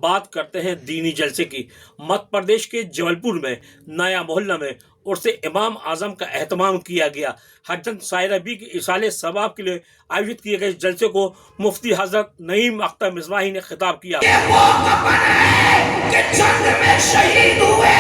بات کرتے ہیں دینی جلسے کی۔ مدھیہ پردیش کے جبلپور میں نیا محلہ میں عرس امام اعظم کا اہتمام کیا گیا۔ حضرت سائرہ بی کے ایصال ثواب کے لیے آیوجت کیے گئے جلسے کو مفتی حضرت نعیم اختر مصباحی نے خطاب کیا۔ یہ وہ کفن ہے کہ جنگ میں شہید ہوئے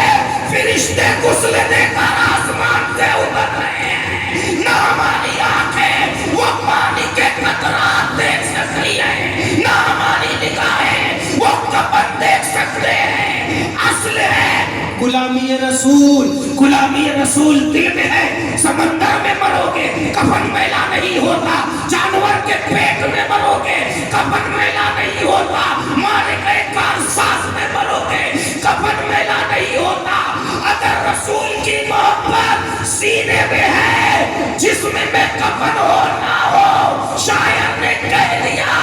فرشتے غسل دے کر آسمان سے اتر رہے ہیں، نہ ہماری آنکھیں وہ پانی کے قطرات دیکھ سکتی ہیں، نہ ہماری نگاہیں وہ کفن دیکھ سکتے ہیں۔ اصل ہے غلامی رسول، غلامی رسول دل میں ہے۔ سمندر میں مرو گے کفن میلا نہیں ہوتا، جانور کے پیٹ میں مرو گے کفن میلا نہیں ہوتا، مارے گئے کارساز میں مرو گے کفن میلا نہیں ہوتا۔ اگر رسول کی محبت سینے میں ہے جسم میں کفن ہو نہ ہو، شاعر نے کہہ دیا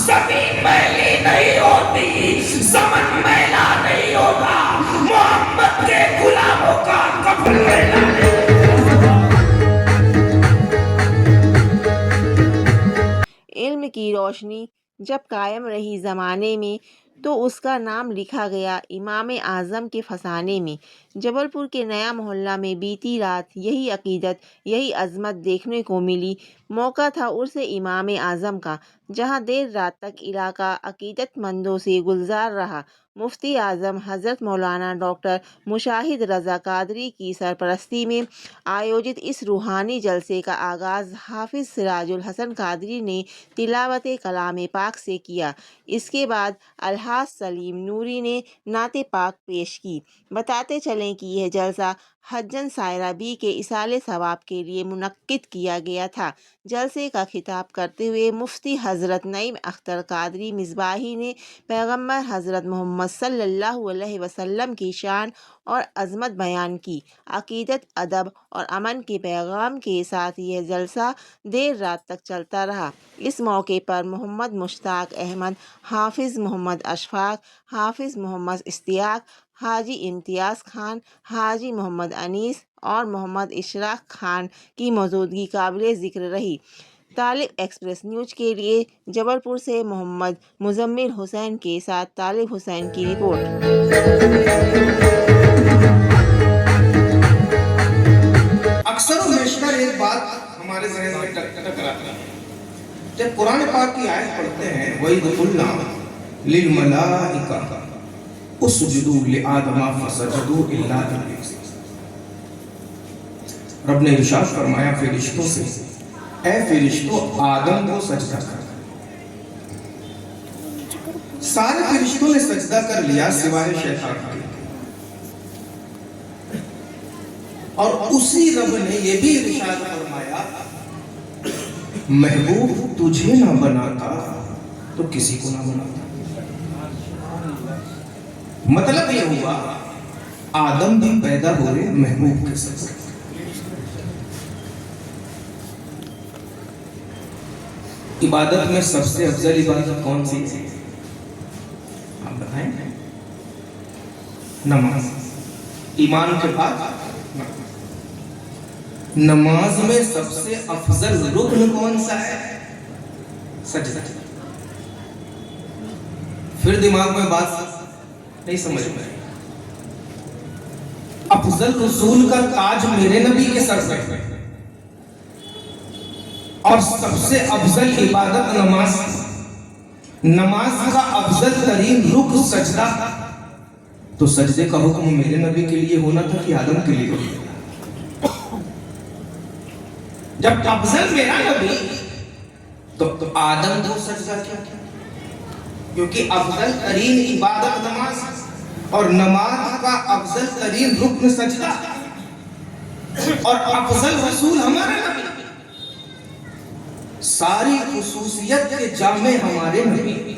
زمین میلی نہیں ہوتی، زمن میلا نہیں ہوتا، محمد کے غلاموں کا کفن میلا نہیں ہوتا۔ علم کی روشنی جب قائم رہی زمانے میں تو اس کا نام لکھا گیا امام اعظم کے فسانے میں۔ جبل پور کے نیا محلہ میں بیتی رات یہی عقیدت، یہی عظمت دیکھنے کو ملی۔ موقع تھا عرس امام اعظم کا، جہاں دیر رات تک علاقہ عقیدت مندوں سے گلزار رہا۔ مفتی اعظم حضرت مولانا ڈاکٹر مشاہد رضا قادری کی سرپرستی میں آیوجت اس روحانی جلسے کا آغاز حافظ سراج الحسن قادری نے تلاوت کلام پاک سے کیا۔ اس کے بعد الحاج سلیم نوری نے نعت پاک پیش کی۔ بتاتے چلیں کہ یہ جلسہ حجن سائرہ بی کے ایصال ثواب کے لیے منعقد کیا گیا تھا۔ جلسے کا خطاب کرتے ہوئے مفتی حضرت نعیم اختر قادری مصباحی نے پیغمبر حضرت محمد صلی اللہ علیہ وسلم کی شان اور عظمت بیان کی۔ عقیدت، ادب اور امن کے پیغام کے ساتھ یہ جلسہ دیر رات تک چلتا رہا۔ اس موقع پر محمد مشتاق احمد، حافظ محمد اشفاق، حافظ محمد اشتیاق، حاجی امتیاز خان، حاجی محمد انیس اور محمد اشراق خان کی موجودگی قابل ذکر رہی۔ طالب ایکسپریس نیوز کے لیے جبل پور سے محمد مزمل حسین کے ساتھ طالب حسین کی رپورٹ۔ اکثر و بیشتر ایک بات ہمارے ذہن میں ٹکراتی ہے، جب قرآن پاک کی آیت پڑھتے ہیں وَإِذْ قُلْنَا لِلْمَلَائِكَةِ اسْجُدُوا لِآدَمَ فَسَجَدُوا إِلَّا إِبْلِيسَ۔ رب نے ارشاد فرمایا فرشتوں سے، اے فرشتوں آدم کو سجدہ کر۔ سارے فرشتوں نے سجدہ کر لیا سوائے شیطان کے، اور اسی رب نے یہ بھی ارشاد فرمایا محبوب تجھے نہ بناتا تو کسی کو نہ بناتا۔ مطلب یہ ہوا آدم بھی پیدا ہوئے محبوب کے ساتھ۔ عبادت میں سب سے افضل عبادت کون سی ہے؟ آپ بتائیں۔ نماز۔ ایمان کے بعد نماز میں سب سے افضل رکن کون سا ہے؟ سجدہ۔ پھر دماغ میں بات نہیں سمجھ میں، افضل رسول کا تاج میرے نبی کے سر پہ، اور سب سے افضل عبادت نماز، نماز کا افضل ترین رکن سجدہ، تو سجدے کا حکم میرے نبی کے لیے ہونا تھا کہ آدم کے لیے ہونا؟ جب افضل میرا نبی تو آدم کو سجدہ کیا؟ کیونکہ افضل ترین عبادت نماز اور نماز کا افضل ترین رکن سجدہ، اور افضل رسول ہمارا نبی، ساری خصوصیت کے جامع ہمارے نبی،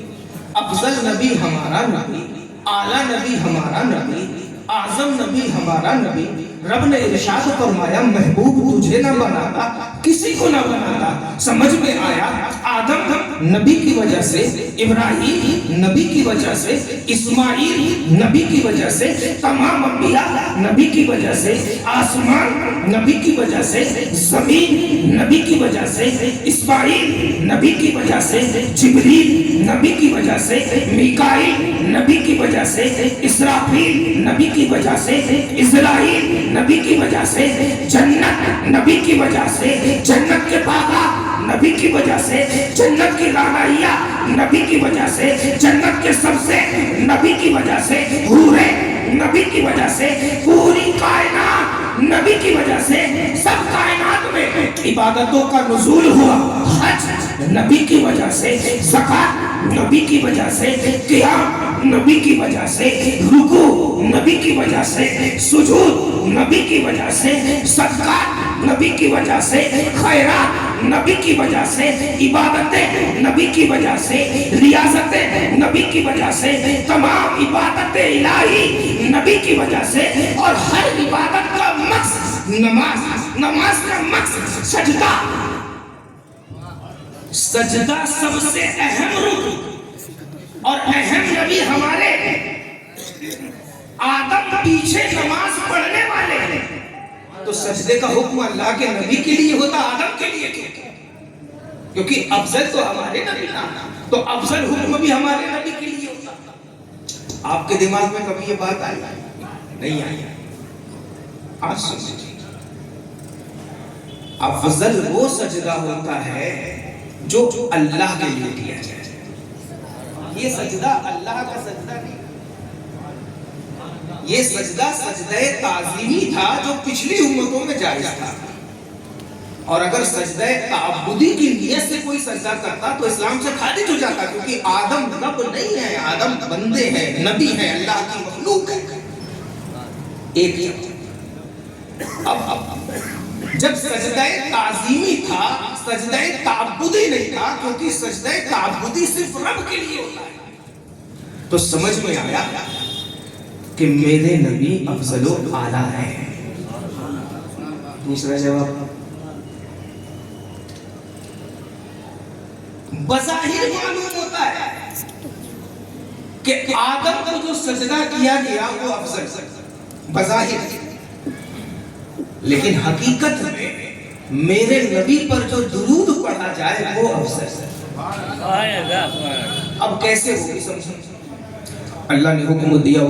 افضل نبی ہمارا نبی، اعلیٰ نبی ہمارا نبی، اعظم نبی ہمارا نبی، रब ने इरशाद फरमाया महबूब तुझे ना बनाता किसी को ना बनाता। समझ में आया आदम नबी की वजह से, इब्राहिम नबी की वजह से, इस्माइल नबी की वजह से, तमाम अंबिया नबी की वजह से, आसमान नबी की वजह से, जमीन नबी की वजह से, इस्माइल नबी की वजह से, जिब्रील नबी की वजह से, मीकाईल नबी की वजह से, इसराफील नबी की वजह से, इज़राइल नबी की वजह से, जन्नत नबी की वजह से, जन्नत के बागा नबी की वजह से, जन्नत की रानाइया नबी की वजह से, जन्नत के सबसे नबी की वजह से, हूरे नबी की वजह से, पूरी कायनात नबी की वजह से, सब कायनात में इबादतों का नुज़ूल हुआ। हज नबी की वजह से, ज़कात नबी की वजह से, क़ियाम नबी की वजह से, रुकू नबी की वजह से, सुजूद नबी की वजह से, सदक़ात नबी की वजह से, खैरात नबी की वजह से, इबादतें नबी की वजह से, रियासतें नबी की वजह से, तमाम इबादतें इलाही नबी की वजह से, और हर इबादत का मकसद नमाज, नमाज का मकसद सजदा। सजदा सबसे अहम रुकन और अहम नबी हमारे आदम पीछे नमाज पढ़ने वाले हैं, तो सजदे का हुक्म अल्लाह के नबी के लिए होता, आदम के लिए क्यों? क्योंकि अफजल तो हमारे नबी था, तो अफजल हुक्म भी हमारे नबी के लिए होता। आपके दिमाग में कभी ये बात आई? नहीं आई। आज समझिए, अफजल वो सजदा होता है जो अल्लाह के लिए किया जाए। ये सजदा अल्लाह का सजदा नहीं, ये सजदा सजदे ताज़ीमी था जो पिछली उम्मतों में जायज था। और अगर सजदे ताबुदी की नियत से कोई सजदा करता तो इस्लाम से खारिज हो जाता, क्योंकि आदम रब नहीं है, आदम बंदे हैं, नबी है, अल्लाह की मखलूक है। एक अब जब सजदे ताज़ीमी था, सजदे ताबुदी नहीं था, क्योंकि सजदे ताबुदी सिर्फ रब के लिए होता है। तो समझ में आया कि मेरे नबी अफजलो आला है। दूसरा जवाब, बज़ाहिर मालूम होता है कि आदम को जो सजदा किया गया वो अफजल बज़ाहिर, लेकिन हकीकत में मेरे नबी पर जो दुरूद पढ़ा जाए वो अफजल। अब कैसे होगी समझो। अल्लाह ने हुक्म दिया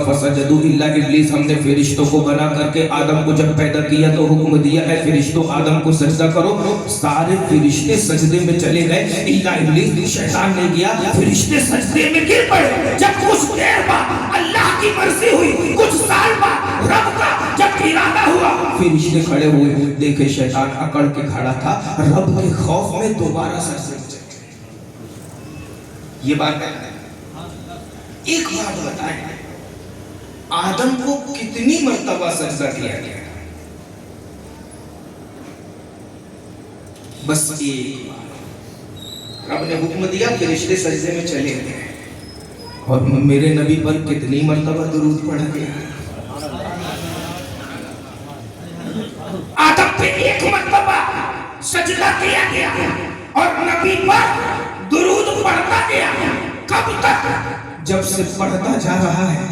फसजदू इल्ला इब्लीस, हमने फरिश्तों को बना करके आदम को जब पैदा किया तो हुक्म दिया है फरिश्तों आदम को सजदा करो। सारे फरिश्ते सजदे में चले गए, इल्ला इब्लीस शैतान ने गया, फरिश्ते सजदे में गिर पड़े। जब कुछ देर बाद अल्लाह की मर्जी हुई, कुछ साल बाद रब का जब इरादा हुआ, फरिश्ते खड़े हुए, देखे शैतान अकड़ के खड़ा था, रब के खौफ में दोबारा सजदे। ये बात है। एक बात बताएं, आदम को कितनी मर्तबा सजदा किया गया? बस एक बार। रब ने हुक्म दिया, फरिश्ते सजदे में चले गए। और मेरे नबी पर कितनी मर्तबा दुरूद पढ़ा गया? आदम पे एक मर्तबा सजदा किया गया और नबी पर दुरूद पढ़ता गया। कब तक? जब से पढ़ता जा रहा है,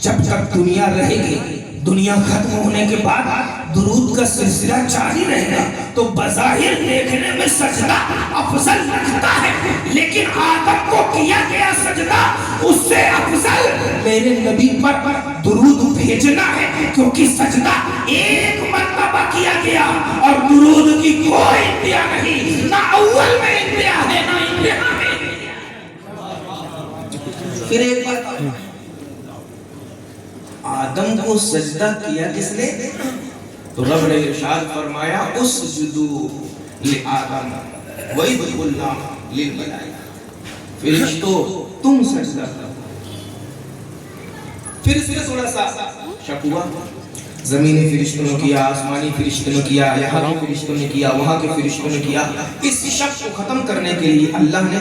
जब तक दुनिया रहेगी, दुनिया खत्म होने के बाद दुरूद का सिलसिला जारी रहेगा। तो बज़ाहिर देखने में सजदा अफजल लगता है, लेकिन आदम को किया गया सजदा उससे अफजल मेरे नबी पर दुरूद भेजना है, क्योंकि सजदा एक मर्तबा किया गया और दुरूद की कोई इंतहा नहीं, ना अव्वल में इंतहा है ना इंतहा में। फिर एक बात, आदम को सजदा किया किसने? तो रब ने इरशाद फरमाया उसजुदू लिआदम वइद कुल्ला लिल मलाइका, फरिश्तों तुम सजदा करो। फिर थोड़ा सा शक हुआ, जमीनी फरिश्तों ने किया, आसमानी फरिश्तों ने किया, यहाँ के फरिश्तों ने किया, वहाँ के फरिश्तों ने किया। इस शक को खत्म करने के लिए अल्लाह ने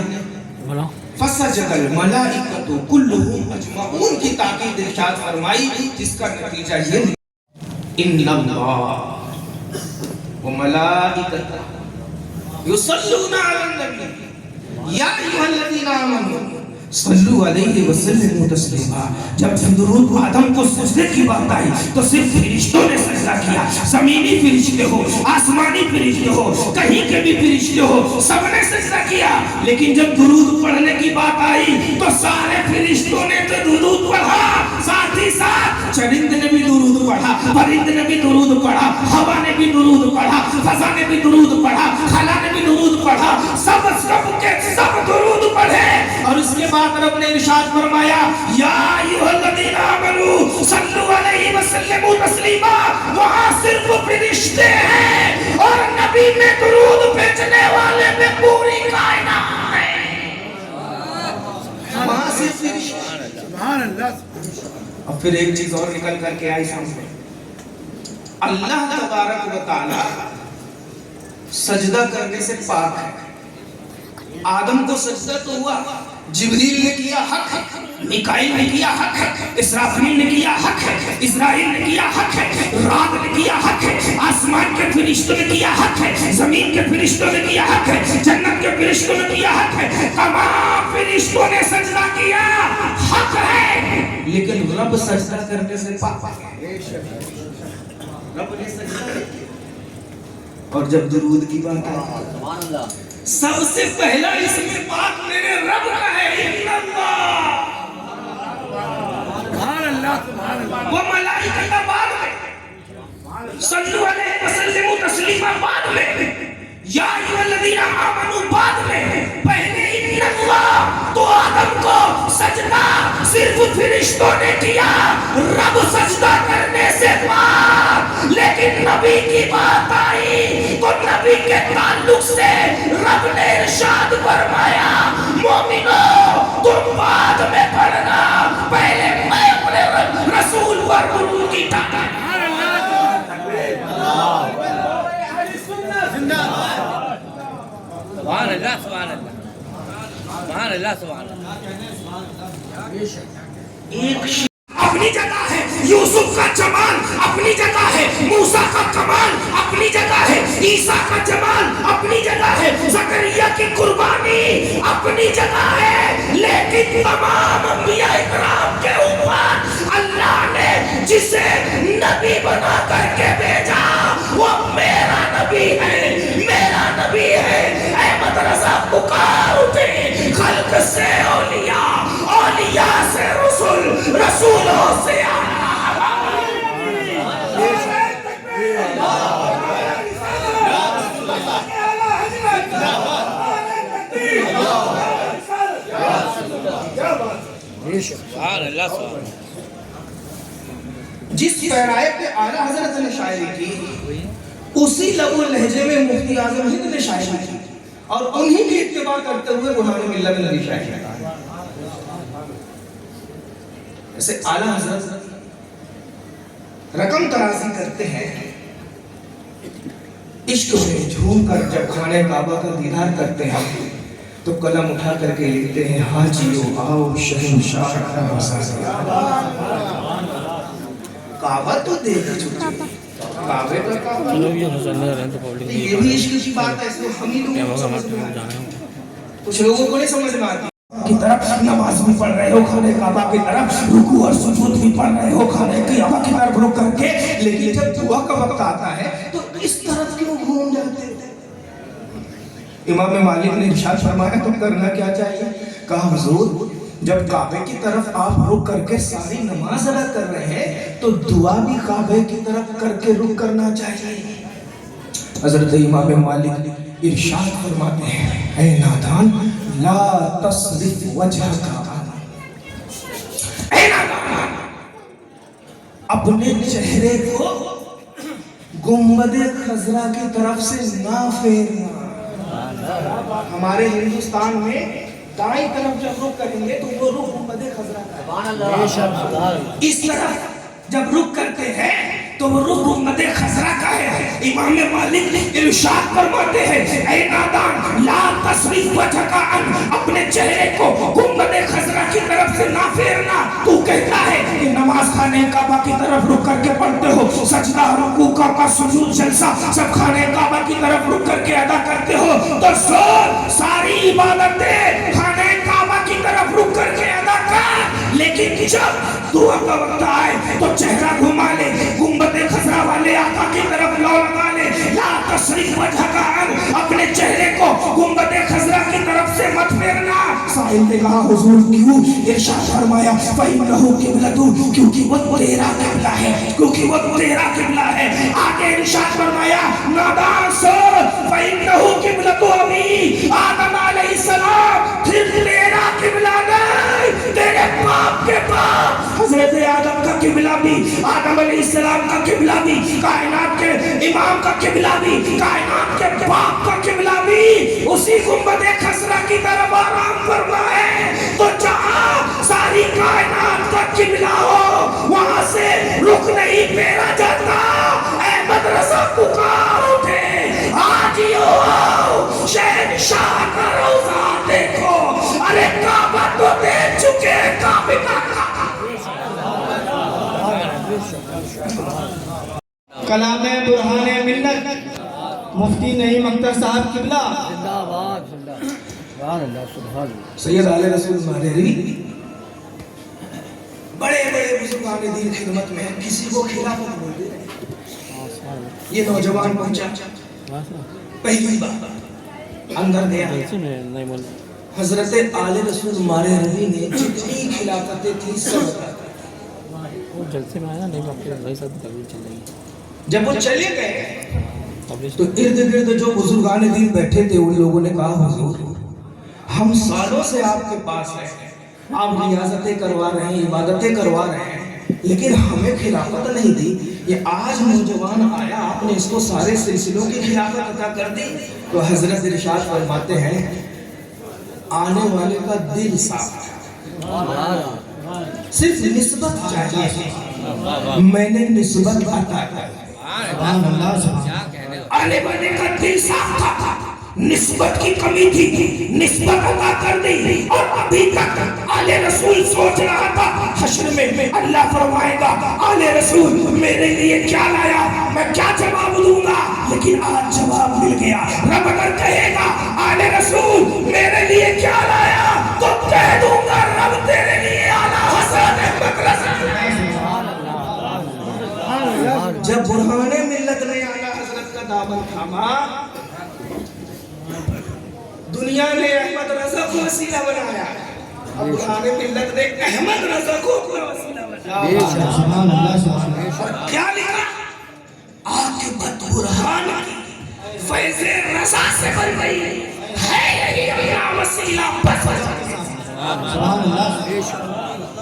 फसजद अल मलाइकतु कुल्लुहुम अजमऊन की ताकीद इरशाद फरमाई, जिसका नतीजा ये इन्नल्लाह व मलाइकतहु युसल्लूना अलन नबी या अय्युहल्लज़ीना आमनू सल्लु अलैहि व सल्लिमू तस्लीमा। जब दुरूद आदम को सजदे की बात आई तो सिर्फ फरिश्तों ने सजदा किया। जमीनी फरिश्ते हो, आसमानी फरिश्ते हो, कहीं के भी फरिश्ते हो, सबने सजदा किया। लेकिन जब दुरूद पढ़ने की बात आई तो सारे फरिश्तों ने तो दुरूद पढ़ा, साथ ही साथ चरिंद ने भी दुरूद पढ़ा, परिंद ने भी दुरूद पढ़ा, हवा ने भी दुरूद पढ़ा, फजा ने भी दुरूद पढ़ा, खला ने भी दुरूद पढ़ा, सब के सब दुरूद पढ़े। और उसके बाद रब ने इरशाद फरमाया, या अय्युहल्लज़ीना आमनू सल्लु अलैहि व सल्लिमू तस्लीमा। वहां सिर्फ फरिश्ते हैं और नबी में दुरूद भेजने वाले में पूरी कायनात है। वहां सिर्फ फरिश्ते। सुभान अल्लाह। अब फिर एक चीज और निकल करके आई सामने, अल्लाह तबारक व तआला सजदा करने से पाक है। आदम को सजदा तो हुआ, जिब्रील ने किया हक है, मिकाईल ने किया हक है, इसराफील ने किया हक है, इस्राइल ने किया हक है, रात ने किया हक है, आसमान के फरिश्तों ने किया हक है, जमीन के फरिश्तों ने किया हक है, जन्नत के फरिश्तों ने किया हक है, तमाम फरिश्तों ने सजदा किया, हक है। लेकिन रब सजदा करने से पाक है। रब ने सजदा किया। और जब दुरूद की बात आई, सबसे पहला इसमें पाक मेरे रब का है, इन्नल्लाह वो मलाइका बाद में, सल्लु अलैहि व सल्लिमू तस्लीमा बाद में, या अय्युहल्लज़ीना आमनू बाद में। पहले इन्नल्लाह तो आदम को सजदा सिर्फ फरिश्तों ने किया, रब सजदा करने से पाक। लेकिन नबी की बात आई तो नबी के ताल्लुक से रब ने इरशाद फरमाया, मोमिनो तुम बाद में पढ़ना, पहले मैं अपने रसूल पर दुरूद की ताकत। सुभान अल्लाह, सुभान अल्लाह, सुभान अल्लाह, सुभान अल्लाह। एक अपनी जगह है, यूसुफ का जमाल अपनी जगह है, मूसा का कमाल अपनी जगह है, ईसा का जमाल अपनी जगह है, ज़करिया की कुर्बानी अपनी जगह है। लेकिन तमाम अंबिया इकराम के ऊपर अल्लाह ने जिसे नबी बना करके भेजा वो मेरा नबी है, मेरा नबी है। अहमद रज़ा पुकार उठे, खल्क से औलिया, औलिया से रसूल, रसूलों से जिस पैराए पे आला हजरत ने शायरी की उसी लबो लहजे में मुफ्ती आजम हिंद ने शायरी की और उन्हीं की इत्तिबा करते हुए बुरहान मिल्लत ने भी शायरी की। ऐसे आला हजरत रकम तराजी करते हैं, इश्क में झूम कर जब खाने काबा का दीदार करते हैं तो कलम उठा करके लिखते हैं, हाजियो आओ शहंशाह का काबा तो देख चुके, काबे का काबा। ये भी इश्क की बात है, इसको हम ही लोग समझ में आती है, कुछ लोगों को नहीं समझ में आती। की तरफ नमाज भी पढ़ रहे हो, खाने काबा की तरफ रुकू और सुजूद भी पढ़ रहे हो, खाने काबा की तरफ रुक करके, लेकिन जब दुआ का वक्त आता है तो इस तरफ क्यों घूम जाते हो? इमाम मालिक ने इरशाद फरमाया तो करना क्या चाहिए? कहा हुजूर जब काबे की तरफ आप रुक करके सारी नमाज अदा कर रहे हैं तो दुआ भी काबे की तरफ करके रुक करना चाहिए। हजरत इमाम मालिक इरशाद फरमाते हैं, ऐ नादान ला तस्रिफ वजहका, ऐ नादान अपने चेहरे को गुंबदे खजरा की तरफ से ना फेरना। हमारे हिंदुस्तान में दाईं तरफ जब रुख करेंगे तो वो रुख गुंबदे खजरा का है। इस तरफ जब रुख करते हैं तो तो वो रुख गुंबद खजरा का है। इमाम मालिक इरशाद फरमाते हैं, ऐ नादान ला तस्रिफ वजहका अन, अपने चेहरे को गुंबद खजरा की तरफ से ना फेरना। तू कहता है कि नमाज खाने काबा की तरफ रुक करके पढ़ते हो, सजदा रुकू का सुजूद जलसा सब खाने काबा की तरफ रुक करके अदा करते हो, तो सारी इबादतें खाने काबा की तरफ रुक करके अदा कर। लेकिन जब दुआ का वक्त आए तो चेहरा घुमा ले, गुंबद खजरा वाले आका की तरफ लौटा ले। ला तशरीफ वजहका अन, अपने चेहरे को गुंबद खजरा की तरफ से मत फेरना। साहिल ने कहा हुजूर क्यों? इरशाद फरमाया फइन्नहु किबलतु, क्योंकि वो तेरा किबला है, क्योंकि वो तेरा किबला है। आगे इरशाद फरमाया नादान सुन, फइन्नहु किबलतु अबी आदम अलैहिस्सलाम, फिर तेरा किबला नहीं, तेरे बाप के बाप हजरत आदम का किबला भी, आदम अलैहिस्सलाम का किबला भी, कायनात के इमाम का किबला भी, कायनात के बाप का किबला भी उसी गुंबद खसरा की तरफ आराम फरमा है। तो जहां सारी कायनात का किबला हो वहां से रुक नहीं फेरा जाता। अहमद रजा पुकार उठे, आज ही आओ शहंशाह का रोजा देखो। अरे काबा तो देख चुके, काबे का कलामे बुरहाने मिल्लत मुफ्ती नईम अख्तर साहब किबला जिंदाबाद जिंदाबाद अल्लाह सुभान अल्लाह। सैयद आले रसूल मारेरी बड़े बड़े बुजुर्गान दीन खिदमत में किसी को खिलाफत बोल दे। ये नौजवान पहुंचा, पहली बार अंदर गया, हजरत आले रसूल मारेरी ने जितनी खिलाफतें थी सब बता दी। जलसे में आया नहीं, भाई साहब तकलीफ चल रही है। जब वो चले गए तो इर्द गिर्द जो बुजुर्गान दीन बैठे थे उन लोगों ने कहा हुजूर हम सालों से आपके पास हैं, आप रियाजतें करवा रहे हैं, इबादतें करवा रहे हैं, लेकिन हमें खिलाफत नहीं दी। ये आज नौजवान आया, आपने इसको सारे सिलसिलों की खिलाफत अता कर दी। तो हजरत इरशाद फरमाते हैं आने वाले का दिल साफ है, सिर्फ निस्बत चाहिए, मैंने निस्बत अता कर दी। आने वाले का दिल साफ था, निस्बत की कमी थी, निस्बत अता कर दी। और अभी तक आले रसूल सोच रहा था हश्र में अल्लाह फरमाएगा आले रसूल मेरे लिए क्या लाया, मैं क्या जवाब दूंगा। लेकिन आज जवाब मिल गया। रब अगर कहेगा आले रसूल मेरे लिए क्या लाया, तो कह दूंगा रब तेरे लिए आला हसन अहमद रजा। जब बुरहाने मिल्लत ने आला हजरत का दामन थामा, दुनिया ने अहमद रजा को वसीला बनाया, अब बुरहाने मिल्लत ने अहमद रजा को अपना वसीला बनाया। और क्या लिखा? आकिबत बुरहान की फैज़े रजा से बन गई है, यही अपना वसीला बस।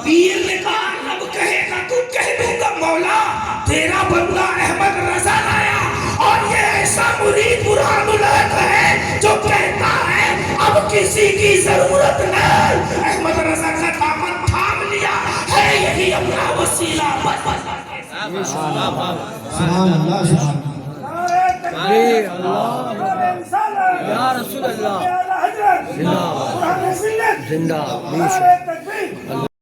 पीर ने कहा रब कहेगा तो कह दूंगा मौला तेरा बंदा अहमद रजा लाया। और ये ऐसा मुरीद बुरहानुल हक है जो कहता है अब किसी की जरूरत नहीं, अहमद रजा का दामन थाम लिया है, यही अपना वसीला बस। या रसूल अल्लाह जिंदाबाद जिंदाबाद।